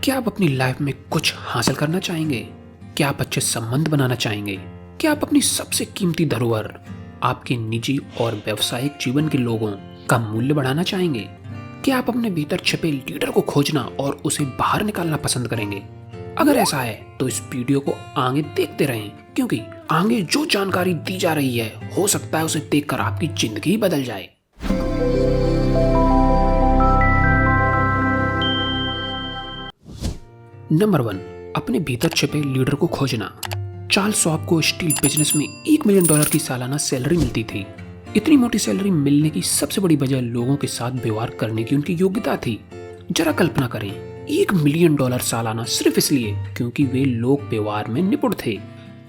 क्या आप अपनी लाइफ में कुछ हासिल करना चाहेंगे? क्या आप अच्छे संबंध बनाना चाहेंगे? क्या आप अपनी सबसे कीमती धरोहर, आपके निजी और व्यावसायिक जीवन के लोगों का मूल्य बढ़ाना चाहेंगे? क्या आप अपने भीतर छिपे लीडर को खोजना और उसे बाहर निकालना पसंद करेंगे? अगर ऐसा है तो इस वीडियो को आगे देखते रहें, क्योंकि आगे जो जानकारी दी जा रही है हो सकता है उसे देखकर आपकी जिंदगी बदल जाए। नंबर 1, अपने भीतर छिपे लीडर को खोजना। चार्ल्स शॉप को स्टील बिजनेस में $1 मिलियन की सालाना सैलरी मिलती थी। इतनी मोटी सैलरी मिलने की सबसे बड़ी वजह लोगों के साथ व्यवहार करने की उनकी योग्यता थी। जरा कल्पना करें, $1 मिलियन सालाना सिर्फ इसलिए क्योंकि वे लोग व्यवहार में निपुण थे।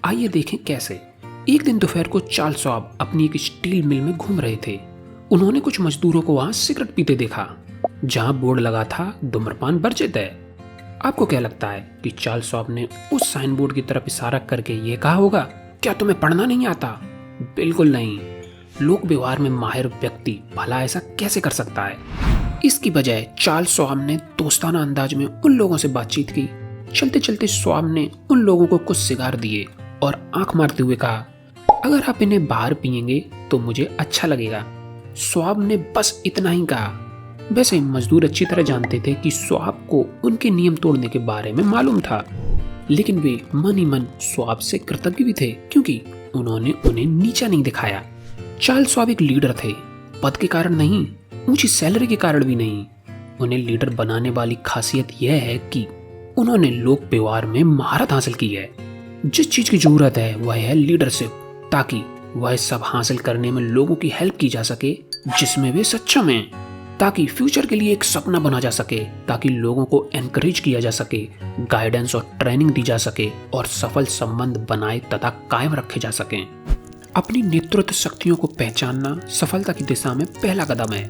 आइए देखें कैसे। एक दिन दोपहर को चार्ल्स शॉप अपनी एक स्टील मिल में घूम रहे थे। उन्होंने कुछ मजदूरों को वहां सिगरेट पीते देखा, जहां बोर्ड लगा था धूम्रपान वर्जित है। आपको क्या लगता है कि चार्ल्स शॉप ने उस साइन बोर्ड की तरफ इशारा करके ये कहा होगा, क्या तुम्हें पढ़ना नहीं आता? बिल्कुल नहीं। लोक व्यवहार में माहिर व्यक्ति भला ऐसा कैसे कर सकता है? इसकी बजाय चार्ल्स शॉप ने दोस्ताना अंदाज में उन लोगों से बातचीत की। चलते चलते शॉप ने उन लोगों को कुछ सिगार दिए और आंख मारते हुए कहा, अगर आप इन्हें बाहर पिएंगे तो मुझे अच्छा लगेगा। शॉप ने बस इतना ही कहा। वैसे मजदूर अच्छी तरह जानते थे कि शॉप को उनके नियम तोड़ने के बारे में मालूम था, लेकिन वे मन ही मन शॉप से कृतज्ञ भी थे क्योंकि उन्होंने उन्हें नीचा नहीं दिखाया। चार्ल्स शॉप एक लीडर थे, पद के कारण नहीं, ऊंची सैलरी के कारण भी नहीं। उन्हें लीडर बनाने वाली खासियत यह है कि उन्होंने लोक व्यवहार में महारत हासिल की है। जिस चीज की जरूरत है वह है लीडरशिप, ताकि वह सब हासिल करने में लोगों की हेल्प की जा सके जिसमें वे सक्षम हैं, ताकि फ्यूचर के लिए एक सपना बना जा सके, ताकि लोगों को एनकरेज किया जा सके, गाइडेंस और ट्रेनिंग दी जा सके और सफल संबंध बनाए तथा कायम रखे जा सकें। अपनी नेतृत्व शक्तियों को पहचानना सफलता की दिशा में पहला कदम है।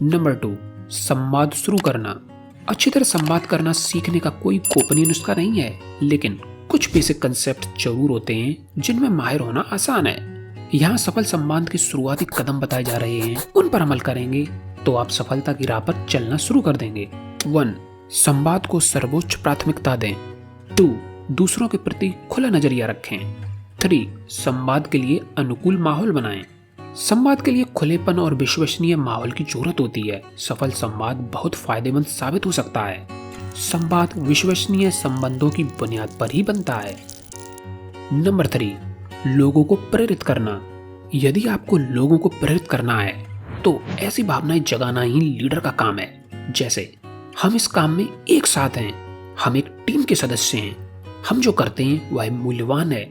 नंबर 2, संवाद शुरू करना। अच्छी तरह संवाद करना सीखने का कोई गोपनीय नुस्खा नहीं है, लेकिन कुछ बेसिक कंसेप्ट जरूर होते हैं जिनमें माहिर होना आसान है। यहाँ सफल संवाद के शुरुआती कदम बताए जा रहे हैं, उन पर अमल करेंगे तो आप सफलता की राह पर चलना शुरू कर देंगे। 1, संवाद को सर्वोच्च प्राथमिकता दें। 2, दूसरों के प्रति खुला नजरिया रखें। 3, संवाद के लिए अनुकूल माहौल बनाएं। संवाद के लिए खुलेपन और विश्वसनीय माहौल की जरूरत होती है। सफल संवाद बहुत फायदेमंद साबित हो सकता है। संवाद विश्वसनीय संबंधों की बुनियाद पर ही बनता है। नंबर 3, लोगों को प्रेरित करना। यदि आपको लोगों को प्रेरित करना है तो ऐसी भावनाएं जगाना ही लीडर का काम है, जैसे हम इस काम में एक साथ हैं, हम एक टीम के सदस्य हैं, हम जो करते हैं वह मूल्यवान है,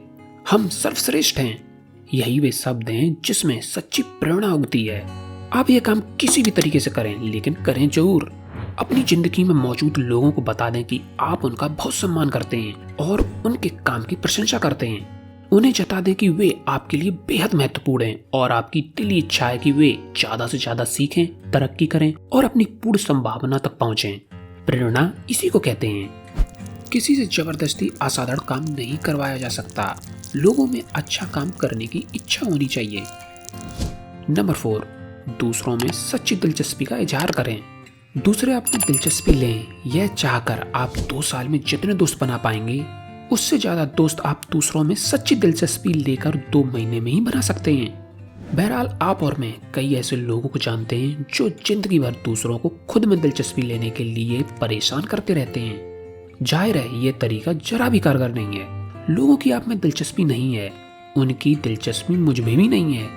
हम सर्वश्रेष्ठ हैं। यही वे शब्द हैं जिसमें सच्ची प्रेरणा उगती है। आप ये काम किसी भी तरीके से करें, लेकिन करें जरूर। अपनी जिंदगी में मौजूद लोगों को बता दें कि आप उनका बहुत सम्मान करते हैं और उनके काम की प्रशंसा करते हैं। उन्हें जता दें कि वे आपके लिए बेहद महत्वपूर्ण हैं और आपकी दिली इच्छा है कि वे ज्यादा से ज्यादा सीखें, तरक्की करें और अपनी पूर्ण संभावना तक पहुंचें। प्रेरणा इसी को कहते हैं। किसी से जबरदस्ती असाधारण काम नहीं करवाया जा सकता। लोगों में अच्छा काम करने की इच्छा होनी चाहिए। नंबर 4, दूसरों में सच्ची दिलचस्पी का इजहार करें। दूसरे आपकी दिलचस्पी लें, यह चाहकर आप 2 साल में जितने दोस्त बना पाएंगे उससे ज्यादा दोस्त आप दूसरों में सच्ची दिलचस्पी लेकर 2 महीने में ही बना सकते हैं। बहरहाल आप और मैं कई ऐसे लोगों को जानते हैं जो जिंदगी भर दूसरों को खुद में दिलचस्पी लेने के लिए परेशान करते रहते हैं। जाहिर है ये तरीका जरा भी कारगर नहीं है। लोगों की आप में दिलचस्पी नहीं है, उनकी दिलचस्पी मुझ में भी नहीं है।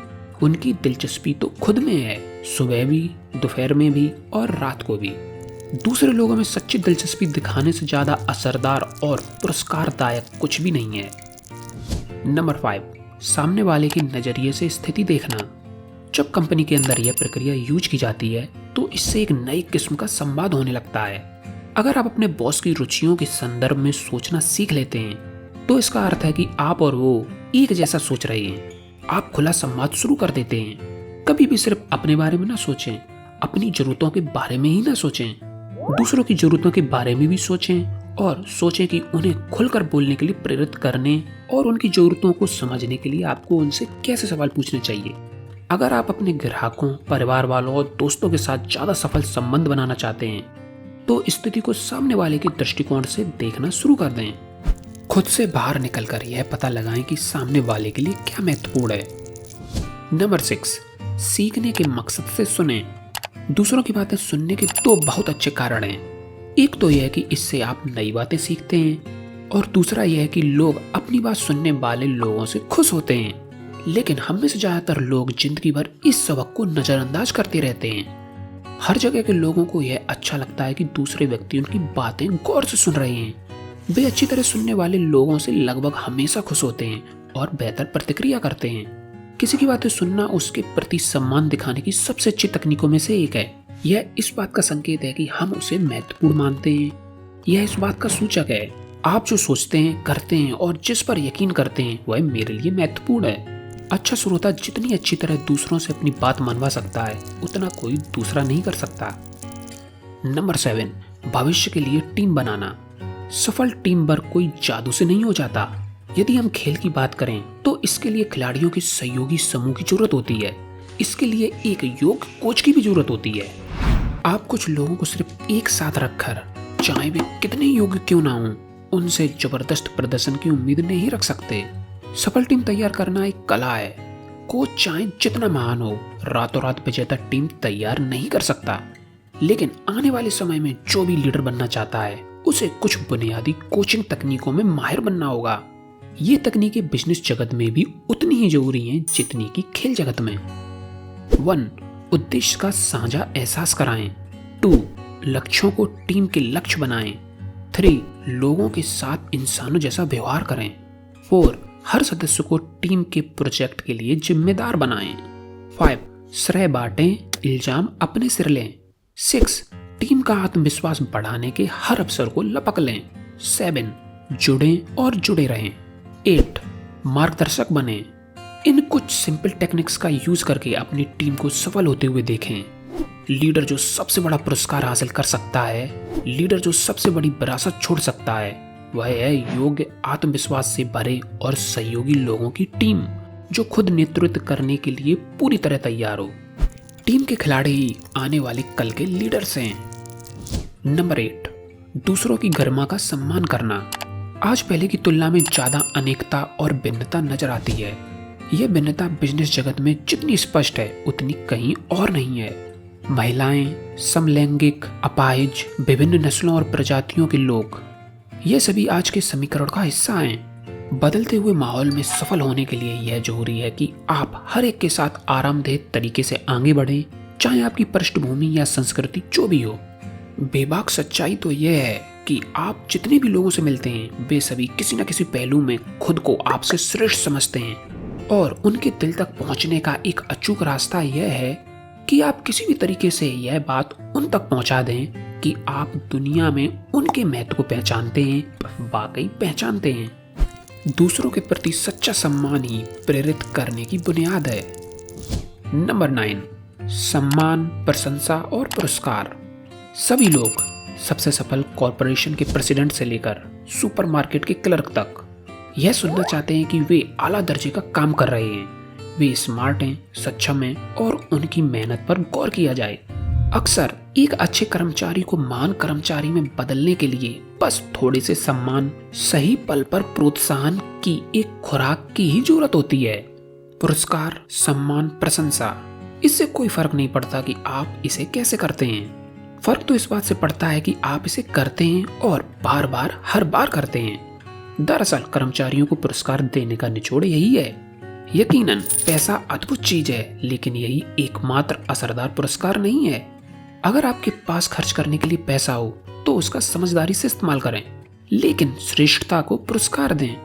उनकी दिलचस्पी तो खुद में है, सुबह भी, दोपहर में भी और रात को भी। दूसरे लोगों में सच्ची दिलचस्पी दिखाने से ज्यादा असरदार और पुरस्कारदायक कुछ भी नहीं है। नंबर 5, सामने वाले के नजरिए से स्थिति देखना। जब कंपनी के अंदर यह प्रक्रिया यूज की जाती है तो इससे एक नई किस्म का संवाद होने लगता है। अगर आप अपने बॉस की रुचियों के संदर्भ में सोचना सीख लेते हैं तो इसका अर्थ है कि आप और वो एक जैसा सोच रहे हैं। आप खुला संवाद शुरू कर देते हैं। कभी भी सिर्फ अपने बारे में ना सोचें, अपनी जरूरतों के बारे में ही ना सोचें, दूसरों की जरूरतों के बारे में भी सोचें और सोचें कि उन्हें खुलकर बोलने के लिए प्रेरित करने और उनकी जरूरतों को समझने के लिए आपको उनसे कैसे सवाल पूछने चाहिए। अगर आप अपने ग्राहकों, परिवार वालों और दोस्तों के साथ ज्यादा सफल संबंध बनाना चाहते हैं तो स्थिति को सामने वाले के दृष्टिकोण से देखना शुरू कर दें। खुद से बाहर निकलकर यह पता लगाएं कि सामने वाले के लिए क्या महत्वपूर्ण है। नंबर 6, सीखने के मकसद से सुने। दूसरों की बातें सुनने के दो बहुत अच्छे कारण हैं। एक तो यह है कि इससे आप नई बातें सीखते हैं और दूसरा यह है कि लोग अपनी बात सुनने वाले लोगों से खुश होते हैं। लेकिन हम में से ज्यादातर लोग जिंदगी भर इस सबक को नजरअंदाज करते रहते हैं। हर जगह के लोगों को यह अच्छा लगता है कि दूसरे व्यक्ति उनकी बातें गौर से सुन रहे हैं। वे अच्छी तरह सुनने वाले लोगों से लगभग हमेशा खुश होते हैं और बेहतर प्रतिक्रिया करते हैं। किसी की बातें सुनना उसके प्रति सम्मान दिखाने की सबसे अच्छी तकनीकों में से एक है। यह इस बात का संकेत है कि हम उसे महत्वपूर्ण मानते हैं। यह इस बात का सूचक है, आप जो सोचते हैं, करते हैं और जिस पर यकीन करते हैं वह मेरे लिए महत्वपूर्ण है। अच्छा श्रोता जितनी अच्छी तरह दूसरों से अपनी बात मनवा सकता है, उतना कोई दूसरा नहीं कर सकता। नंबर 7, भविष्य के लिए टीम बनाना। सफल टीम वर्क कोई जादू से नहीं हो जाता। यदि हम खेल की बात करें तो इसके लिए खिलाड़ियों के सहयोगी समूह की जरूरत होती है। इसके लिए एक योग्य कोच की भी जरूरत होती है। आप कुछ लोगों को सिर्फ एक साथ रखकर, चाहे वे कितने योग्य क्यों ना हों, उनसे जबरदस्त प्रदर्शन की उम्मीद नहीं रख सकते। सफल टीम तैयार करना एक कला है। कोच चाहे जितना महान हो, रातों रात विजेता टीम तैयार नहीं कर सकता। लेकिन आने वाले समय में जो भी लीडर बनना चाहता है, उसे कुछ बुनियादी कोचिंग तकनीकों में माहिर बनना होगा। ये तकनीकें बिजनेस जगत में भी उतनी ही जरूरी हैं जितनी कि खेल जगत में। 1, उद्देश्य का साझा एहसास कराएं। 2, लक्ष्यों को टीम के लक्ष्य बनाएं। 3, लोगों के साथ इंसानों जैसा व्यवहार करें। 4, हर सदस्य को टीम के प्रोजेक्ट के लिए जिम्मेदार बनाएं। 5, श्रेय बांटें, इल्जाम अपने सिर लें। 6, टीम का आत्मविश्वास बढ़ाने के हर अवसर को लपक लें। 7, जुड़ें और जुड़े रहें। 8, मार्गदर्शक बने। इन कुछ सिंपल टेक्निक्स का यूज करके अपनी टीम को सफल होते हुए देखें। लीडर जो सबसे बड़ा पुरस्कार हासिल कर सकता है, लीडर जो सबसे बड़ी विरासत छोड़ सकता है, वह है योग्य, आत्मविश्वास से भरे और सहयोगी लोगों की टीम जो खुद नेतृत्व करने के लिए पूरी तरह तैयार हो। टीम के खिलाड़ी ही आने वाले कल के लीडर्स हैं। नंबर 8, दूसरों की गरिमा का सम्मान करना। आज पहले की तुलना में ज्यादा अनेकता और भिन्नता नजर आती है। यह भिन्नता बिजनेस जगत में जितनी स्पष्ट है उतनी कहीं और नहीं है। महिलाएं, समलैंगिक, अपाहिज, विभिन्न नस्लों और प्रजातियों के लोग, ये सभी आज के समीकरण का हिस्सा हैं। बदलते हुए माहौल में सफल होने के लिए यह जरूरी है कि आप हर एक के साथ आरामदेह तरीके से आगे बढ़ें, चाहे आपकी पृष्ठभूमि या संस्कृति जो भी हो। बेबाक सच्चाई तो यह है कि आप जितने भी लोगों से मिलते हैं, वे सभी किसी न किसी पहलू में खुद को आपसे श्रेष्ठ समझते हैं और उनके दिल तक पहुंचने का एक अचूक रास्ता यह है कि आप किसी भी तरीके से यह बात उन तक पहुंचा दें कि आप दुनिया में उनके महत्व को पहचानते हैं, वाकई पहचानते हैं। दूसरों के प्रति सच्चा सम्मान ही प्रेरित करने की बुनियाद है। नंबर 9, सम्मान, प्रशंसा और पुरस्कार। सभी लोग, सबसे सफल कॉरपोरेशन के प्रेसिडेंट से लेकर सुपरमार्केट के क्लर्क तक, यह सुनना चाहते हैं कि वे आला दर्जे का काम कर रहे हैं, वे स्मार्ट हैं, सक्षम हैं और उनकी मेहनत पर गौर किया जाए। अक्सर एक अच्छे कर्मचारी को महान कर्मचारी में बदलने के लिए बस थोड़े से सम्मान, सही पल पर प्रोत्साहन की एक खुराक की ही जरूरत होती है। पुरस्कार, सम्मान, प्रशंसा, इससे कोई फर्क नहीं पड़ता कि आप इसे कैसे करते हैं। फर्क तो इस बात से पड़ता है कि आप इसे करते हैं और बार बार हर बार करते हैं। दरअसल कर्मचारियों को पुरस्कार देने का निचोड़ यही है। यकीनन पैसा अद्भुत चीज है, लेकिन यही एकमात्र असरदार पुरस्कार नहीं है। अगर आपके पास खर्च करने के लिए पैसा हो तो उसका समझदारी से इस्तेमाल करें, लेकिन श्रेष्ठता को पुरस्कार दें।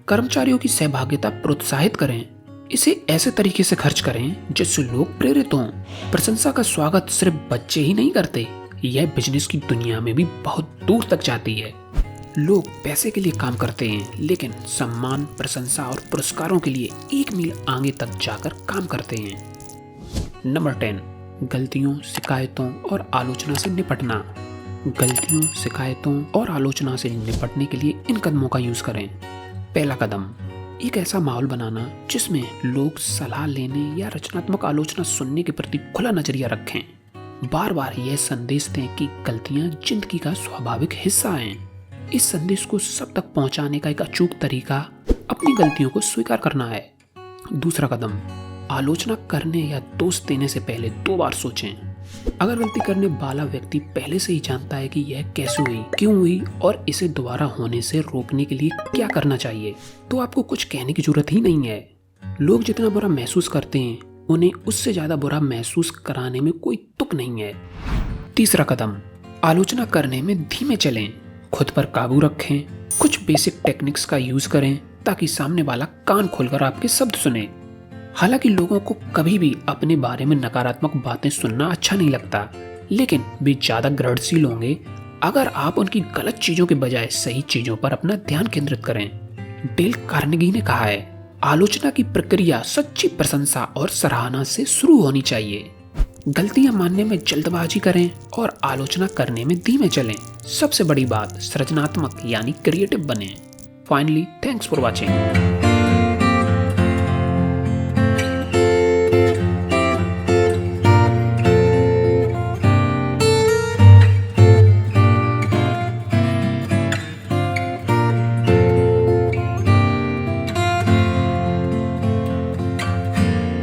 कर्मचारियों की सहभागिता प्रोत्साहित करें, इसे ऐसे तरीके से खर्च करें जिससे लोग प्रेरित हों। प्रशंसा का स्वागत सिर्फ बच्चे ही नहीं करते, यह बिजनेस की दुनिया में भी बहुत दूर तक जाती है। लोग पैसे के लिए काम करते हैं, लेकिन सम्मान, प्रशंसा और पुरस्कारों के लिए एक मील आगे तक जाकर काम करते हैं। नंबर 10, गलतियों, शिकायतों और आलोचना से निपटना। गलतियों, शिकायतों और आलोचना से निपटने के लिए इन कदमों का यूज करें। पहला कदम, एक ऐसा माहौल बनाना जिसमें लोग सलाह लेने या रचनात्मक आलोचना सुनने के प्रति खुला नजरिया रखें। बार बार यह संदेश दें कि गलतियां जिंदगी का स्वाभाविक हिस्सा हैं। इस संदेश को सब तक पहुंचाने का एक अचूक तरीका अपनी गलतियों को स्वीकार करना है। दूसरा कदम, आलोचना करने या दोष देने से पहले 2 बार सोचें। अगर गलती करने वाला व्यक्ति पहले से ही जानता है कि यह कैसे हुई, क्यों हुई और इसे दोबारा होने से रोकने के लिए क्या करना चाहिए, तो आपको कुछ कहने की जरूरत ही नहीं है। लोग जितना बुरा महसूस करते हैं, उन्हें उससे ज्यादा बुरा महसूस कराने में कोई तुक नहीं है। तीसरा कदम, आलोचना करने में धीमे चलें, खुद पर काबू रखें, कुछ बेसिक टेक्निक्स का यूज करें ताकि सामने वाला कान खोलकर आपके शब्द सुने। हालांकि लोगों को कभी भी अपने बारे में नकारात्मक बातें सुनना अच्छा नहीं लगता, लेकिन वे ज्यादा ग्रहणशील होंगे अगर आप उनकी गलत चीजों के बजाय सही चीजों पर अपना ध्यान केंद्रित करें। डेल कार्नेगी ने कहा है, आलोचना की प्रक्रिया सच्ची प्रशंसा और सराहना से शुरू होनी चाहिए। गलतियां मानने में जल्दबाजी करें और आलोचना करने में धीमे चलें। सबसे बड़ी बात, सृजनात्मक यानी क्रिएटिव बने। Finally, thanks for watching.